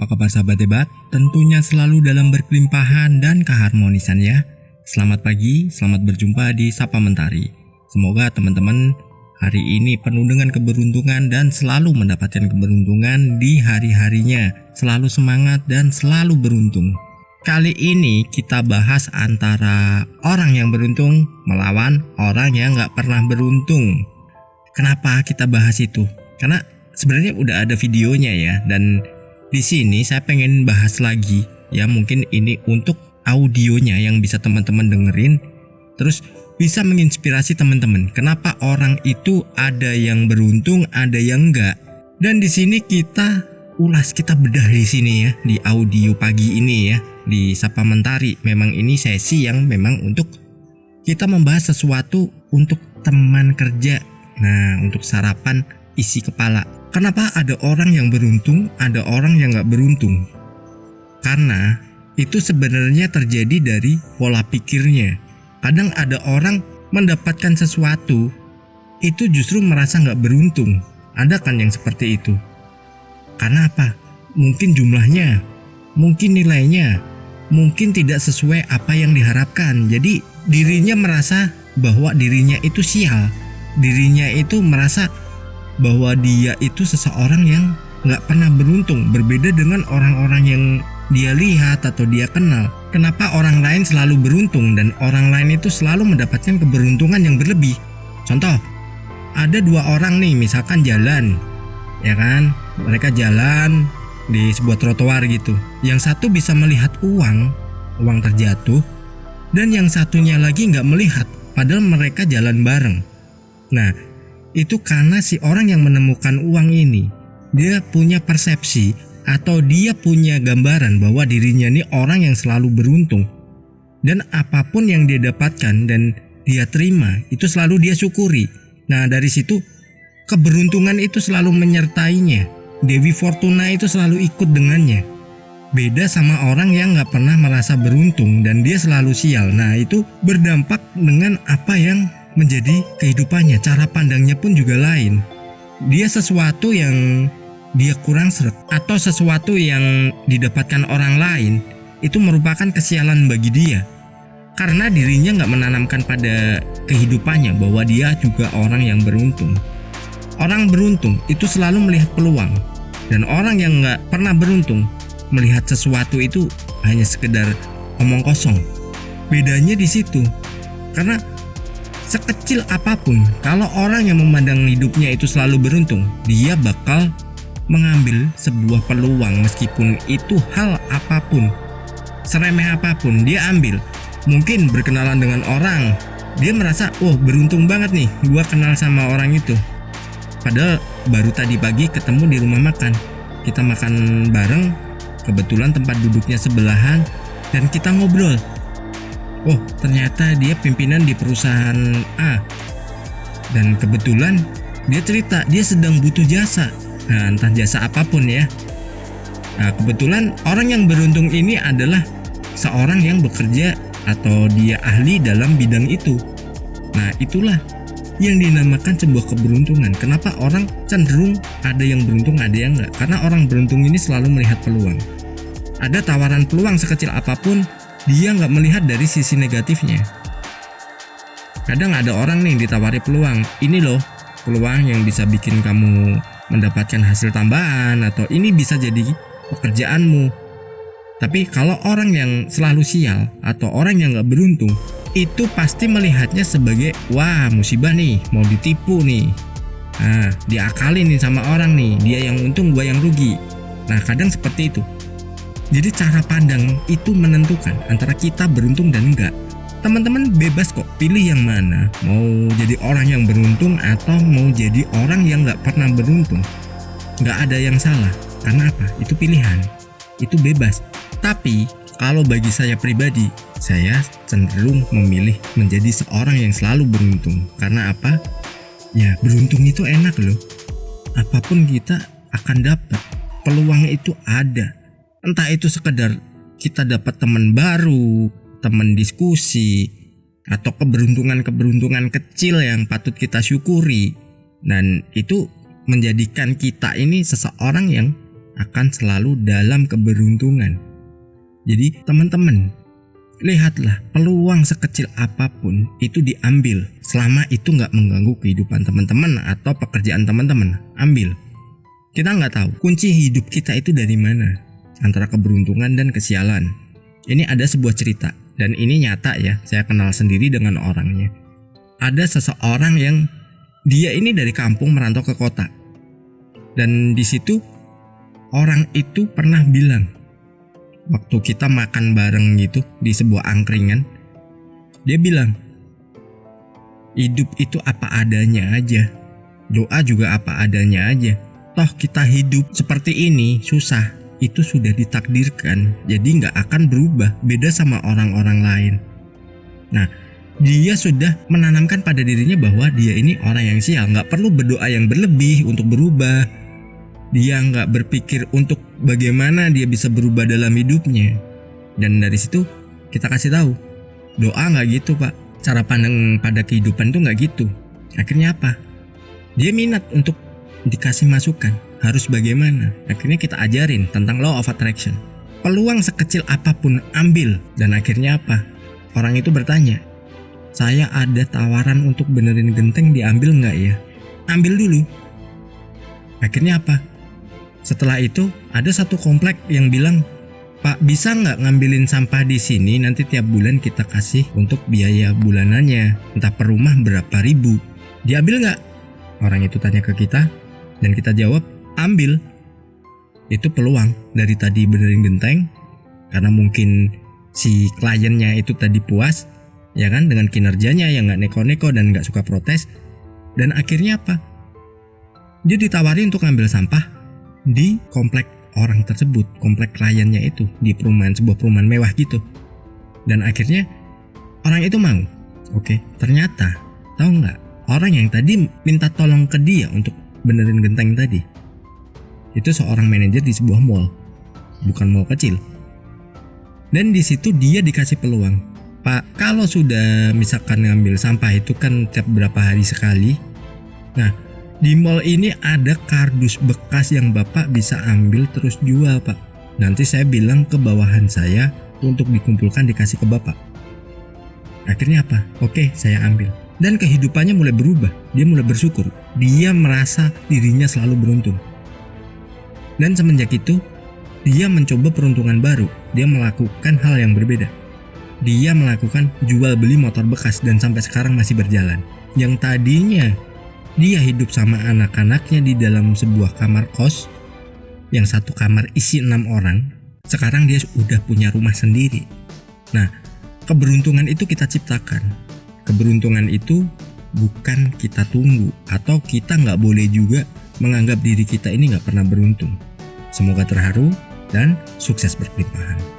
Apa kabar sahabat debat? Tentunya selalu dalam berkelimpahan dan keharmonisan ya. Selamat pagi, selamat berjumpa di Sapa Mentari. Semoga teman-teman hari ini penuh dengan keberuntungan dan selalu mendapatkan keberuntungan di hari-harinya. Selalu semangat dan selalu beruntung. Kali ini kita bahas antara orang yang beruntung melawan orang yang gak pernah beruntung. Kenapa kita bahas itu? Karena sebenarnya udah ada videonya ya, dan di sini saya pengen bahas lagi ya, mungkin ini untuk audionya yang bisa teman-teman dengerin, terus bisa menginspirasi teman-teman. Kenapa orang itu ada yang beruntung, ada yang enggak? Dan di sini kita ulas, kita bedah di sini ya, di audio pagi ini ya, di Sapa Mentari. Memang ini sesi yang memang untuk kita membahas sesuatu untuk teman kerja. Nah, untuk sarapan isi kepala. Kenapa ada orang yang beruntung, ada orang yang gak beruntung? Karena itu sebenarnya terjadi dari pola pikirnya. Kadang ada orang mendapatkan sesuatu, itu justru merasa gak beruntung. Ada kan yang seperti itu? Karena apa? Mungkin jumlahnya, mungkin nilainya, mungkin tidak sesuai apa yang diharapkan. Jadi dirinya merasa bahwa dirinya itu sial. Dirinya itu merasa bahwa dia itu seseorang yang gak pernah beruntung, berbeda dengan orang-orang yang dia lihat atau dia kenal. Kenapa orang lain selalu beruntung dan orang lain itu selalu mendapatkan keberuntungan yang berlebih? Contoh, ada dua orang nih misalkan jalan, ya kan, mereka jalan di sebuah trotoar gitu. Yang satu bisa melihat uang terjatuh, dan yang satunya lagi gak melihat, padahal mereka jalan bareng. Nah, itu karena si orang yang menemukan uang ini, dia punya persepsi atau dia punya gambaran bahwa dirinya ini orang yang selalu beruntung. Dan apapun yang dia dapatkan dan dia terima, itu selalu dia syukuri. Nah, dari situ keberuntungan itu selalu menyertainya. Dewi Fortuna itu selalu ikut dengannya. Beda sama orang yang gak pernah merasa beruntung dan dia selalu sial. Nah, itu berdampak dengan apa yang menjadi kehidupannya, cara pandangnya pun juga lain. Dia sesuatu yang dia kurang seret atau sesuatu yang didapatkan orang lain itu merupakan kesialan bagi dia, karena dirinya gak menanamkan pada kehidupannya bahwa dia juga orang yang beruntung. Orang beruntung itu selalu melihat peluang, dan orang yang gak pernah beruntung melihat sesuatu itu hanya sekedar omong kosong. Bedanya di situ, karena sekecil apapun, kalau orang yang memandang hidupnya itu selalu beruntung, dia bakal mengambil sebuah peluang meskipun itu hal apapun, seremeh apapun dia ambil. Mungkin berkenalan dengan orang, dia merasa, oh beruntung banget nih gua kenal sama orang itu. Padahal baru tadi pagi ketemu di rumah makan, kita makan bareng, kebetulan tempat duduknya sebelahan, dan kita ngobrol. Oh, ternyata dia pimpinan di perusahaan A. Dan kebetulan dia cerita dia sedang butuh jasa. Nah, entah jasa apapun ya. Nah, kebetulan orang yang beruntung ini adalah seorang yang bekerja atau dia ahli dalam bidang itu. Nah, itulah yang dinamakan sebuah keberuntungan. Kenapa orang cenderung ada yang beruntung, ada yang enggak? Karena orang beruntung ini selalu melihat peluang. Ada tawaran peluang sekecil apapun, dia nggak melihat dari sisi negatifnya. Kadang ada orang nih ditawari peluang, ini loh peluang yang bisa bikin kamu mendapatkan hasil tambahan, atau ini bisa jadi pekerjaanmu. Tapi kalau orang yang selalu sial atau orang yang nggak beruntung, itu pasti melihatnya sebagai wah musibah nih, mau ditipu nih. Nah, diakalin nih sama orang nih, dia yang untung gua yang rugi. Nah, kadang seperti itu. Jadi cara pandang itu menentukan antara kita beruntung dan enggak. Teman-teman bebas kok pilih yang mana, mau jadi orang yang beruntung atau mau jadi orang yang gak pernah beruntung. Gak ada yang salah, karena apa? Itu pilihan, itu bebas. Tapi kalau bagi saya pribadi, saya cenderung memilih menjadi seorang yang selalu beruntung. Karena apa? Ya beruntung itu enak loh. Apapun kita akan dapat, peluang itu ada. Entah itu sekedar kita dapat teman baru, teman diskusi, atau keberuntungan-keberuntungan kecil yang patut kita syukuri. Dan itu menjadikan kita ini seseorang yang akan selalu dalam keberuntungan. Jadi teman-teman, lihatlah peluang sekecil apapun itu diambil selama itu nggak mengganggu kehidupan teman-teman atau pekerjaan teman-teman. Ambil. Kita nggak tahu kunci hidup kita itu dari mana, antara keberuntungan dan kesialan. Ini ada sebuah cerita dan ini nyata ya, saya kenal sendiri dengan orangnya. Ada seseorang yang dia ini dari kampung merantau ke kota. Dan di situ orang itu pernah bilang, waktu kita makan bareng gitu di sebuah angkringan, dia bilang, hidup itu apa adanya aja, doa juga apa adanya aja. Toh kita hidup seperti ini susah, itu sudah ditakdirkan, jadi gak akan berubah, beda sama orang-orang lain. Nah, dia sudah menanamkan pada dirinya bahwa dia ini orang yang sial, gak perlu berdoa yang berlebih untuk berubah. Dia gak berpikir untuk bagaimana dia bisa berubah dalam hidupnya. Dan dari situ kita kasih tahu, doa gak gitu pak, cara pandang pada kehidupan tuh gak gitu. Akhirnya apa? Dia minat untuk dikasih masukan, harus bagaimana. Akhirnya kita ajarin tentang law of attraction. Peluang sekecil apapun ambil. Dan akhirnya apa? Orang itu bertanya, saya ada tawaran untuk benerin genteng, diambil gak ya? Ambil dulu. Akhirnya apa? Setelah itu ada satu komplek yang bilang, Pak bisa nggak ngambilin sampah di sini, nanti tiap bulan kita kasih untuk biaya bulanannya, entah per rumah berapa ribu. Diambil nggak? Orang itu tanya ke kita dan kita jawab ambil. Itu peluang dari tadi benerin genteng karena mungkin si kliennya itu tadi puas ya kan dengan kinerjanya yang nggak neko-neko dan nggak suka protes. Dan akhirnya apa? Dia ditawari untuk ngambil sampah di komplek orang tersebut, komplek kliennya itu, di perumahan, sebuah perumahan mewah gitu. Dan akhirnya orang itu mau. Oke, ternyata tahu nggak, orang yang tadi minta tolong ke dia untuk benerin genteng tadi itu seorang manajer di sebuah mall, bukan mall kecil. Dan di situ dia dikasih peluang, Pak, kalau sudah misalkan ngambil sampah itu kan tiap berapa hari sekali. Nah, di mall ini ada kardus bekas yang Bapak bisa ambil terus jual Pak. Nanti saya bilang ke bawahan saya untuk dikumpulkan dikasih ke Bapak. Akhirnya apa? Oke, saya ambil. Dan kehidupannya mulai berubah. Dia mulai bersyukur. Dia merasa dirinya selalu beruntung. Dan semenjak itu, dia mencoba peruntungan baru. Dia melakukan hal yang berbeda. Dia melakukan jual beli motor bekas dan sampai sekarang masih berjalan. Yang tadinya dia hidup sama anak-anaknya di dalam sebuah kamar kos yang satu kamar isi 6 orang. Sekarang dia udah punya rumah sendiri. Nah, keberuntungan itu kita ciptakan. Keberuntungan itu bukan kita tunggu, atau kita gak boleh juga menganggap diri kita ini gak pernah beruntung. Semoga terharu dan sukses berkelimpahan.